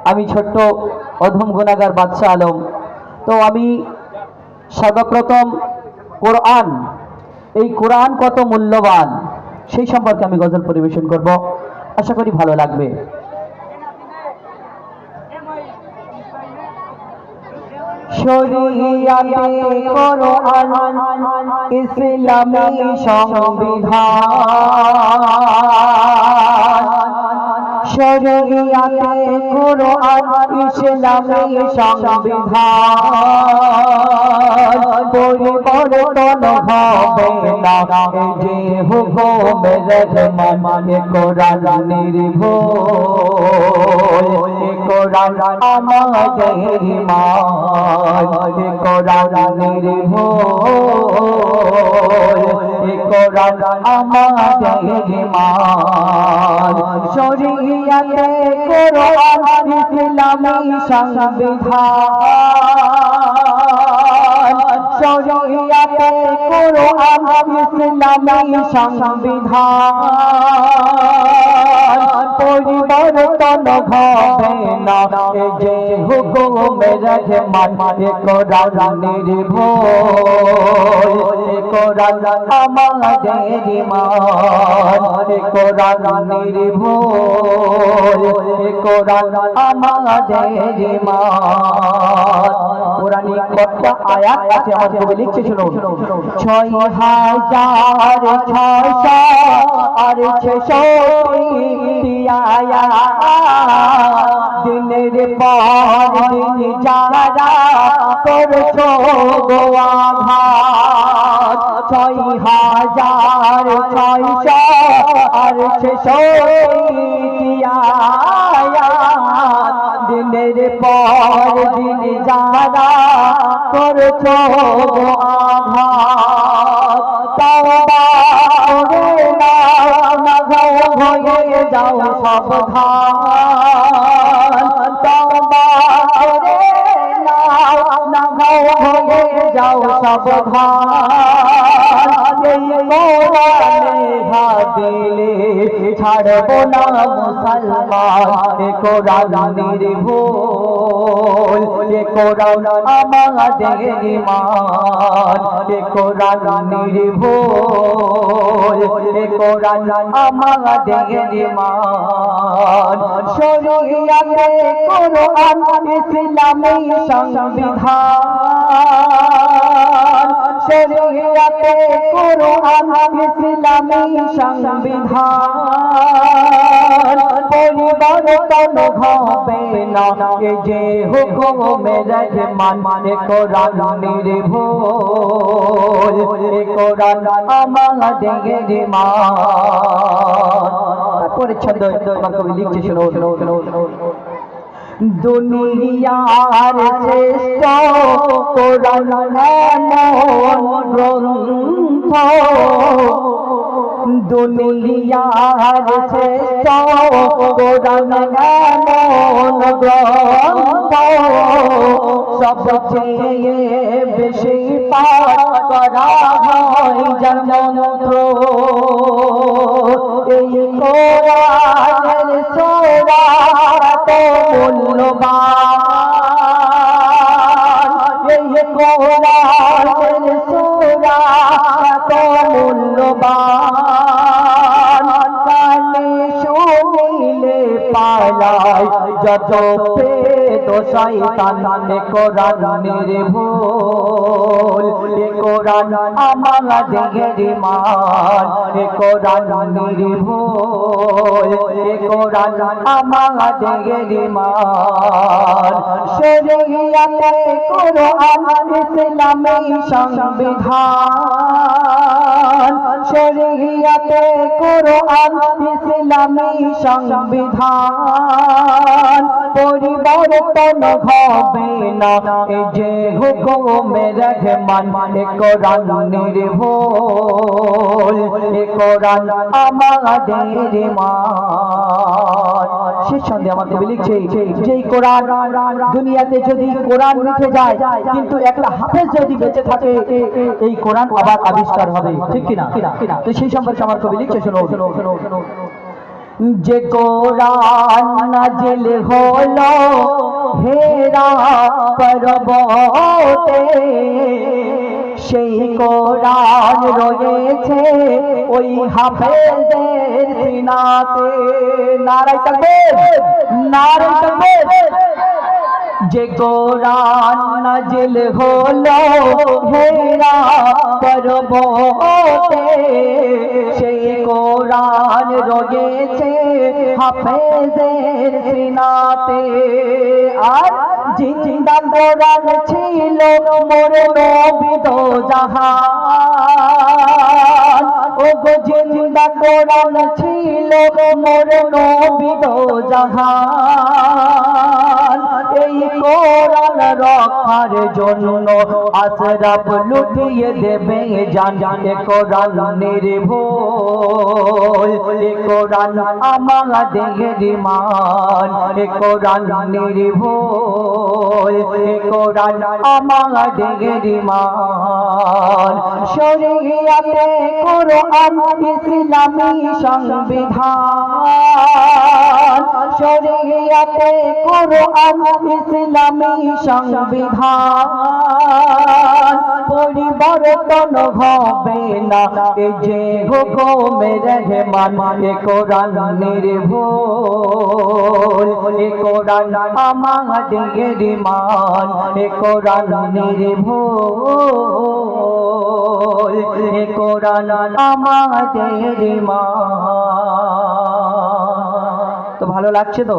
আমি ছোট্ট অধম গুনাহগার বাদশা আলম। তো আমি সর্বপ্রথম কোরআন, এই কোরআন কত মূল্যবান সেই সম্পর্কে আমি গজল পরিবেশন করব, আশা করি ভালো লাগবে। শরিয়াতে কোরআন ইসলামী সংবিধান, শরিয়াতে কোরআন ইসলামী সংবিধান, পরিবর্তন হবে না যে হুকুমের রহমান কোরআন নির্ভুল, কোরআন আমাদের ঈমান, কোরআন নির্ভুল, কোরআন আমাদের ঈমান। শরিয়াতে কোরআন ইসলামী সংবিধান, শরিয়াতে কোরআন ইসলামী সংবিধান, পরিবর্তন হবে না যে হুকুমের রহমান কোরআন নির্ভুল, কোরআন আমাদের ঈমান, কোরআন নির্ভুল, কোরআন আমাদের ঈমান। কোরআনে কতটা আয়াত আছে আমার কবি লিখছে, শুনুন। ৬,৬৬৬ আয়াত, দিনের পর দিন যারা করছো গো আঘাত। ৬,৬৬৬ আয়াত, দিনের পর দিন যারা করছো গো আঘাত। তওবা করে নাও হয়ে যাও সাবধান, তওবা করে নাও হয়ে যাও সাবধান। এই কোরআনে দিলে ছাড়বো না মুসলমান, কোরআন নির্ভুল, কোরআন আমাদের ঈমান, কোরআন নির্ভুল, কোরআন আমাদের ঈমান। শরিয়াতে কোরআন ইসলামী সংবিধান, শরিয়াতে কোরআন ইসলামী সংবিধান, পরিবর্তন হবে না যে হুকুমের রহমান কোরআন নির্ভুল, কোরআন আমাদের ঈমান। তারপরে ছন্দ আমার কবি লিখছে, শুনুন। দুনিয়ার শ্রেষ্ঠ কোরআন এমন গ্রন্থ, দুনিয়ার শ্রেষ্ঠ কোরআন এমন গ্রন্থ, সবচেয়ে বেশি পাঠ করা হয় জন্মন্ত্র। এই কোরআনের সূরা তো মূল্যবান, এই কোরআনের সূরা তো মূল্যবান। কানে শুনিলে পালায় যত প্রেত শয়তান, কোরআন নির্ভুল, কোরআন আমাদের ঈমান, কোরআন নির্ভুল, কোরআন আমাদের ঈমান। শরিয়াতে কোরআন ইসলামী সংবিধান, শরিয়াতে কোরআন ইসলামী সংবিধান, পরিবর্তন হবে না যে হুকুমের রহমান কোরআন নির্ভুল, কোরআন আমাদের ঈমান। শেষ সন্ধে আমার কবি লিখছে, যেই কোরআন দুনিয়াতে যদি কোরআন মিটে যায় কিন্তু একটা হাফেজ যদি বেঁচে থাকে, এই কোরআন আবার আবিষ্কার হবে, ঠিক কিনা? তো সেই সম্পর্কে আমার কবি লিখছে, শোনো। যে কোরআন নাজিল হলো হেরা পর্বতে, সেই কোরআন রয়েছে ওই হাফেজের সিনাতে। নারায়ে তাকবীর, নারায়ে তাকবীর। যে কোরআন নাজিল হলো হেরা পর্বতে, সেই কোরআন রয়েছে হাফেজের সিনাতে। আর জিন্দা কোরআন ছিল মোর নবী দো জাহান, ও গো জিন্দা কোরআন ছিল মোর নবী দো জাহান। এই কোরআন রক্ষার জন্য আশরাফ লুটিয়ে দেবে জান। এ কোরআন নির্ভুল, এ কোরআন আমাদের ঈমান। এ কোরআন নির্ভুল, এ কোরআন আমাদের ঈমান। শরীয়তে কোরআন ইসলামী সংবিধান, শরীয়তে কোরআন ইসলামী সংবিধান। পরিবর্তন হবে না এ যে হুকুমে রহমান। এ কোরআন নির্ভুল, এ কোরআন আমাদের ঈমান। এ কোরআন নির্ভুল, এ কোরআন আমাদের ঈমান। তো ভালো লাগছে তো?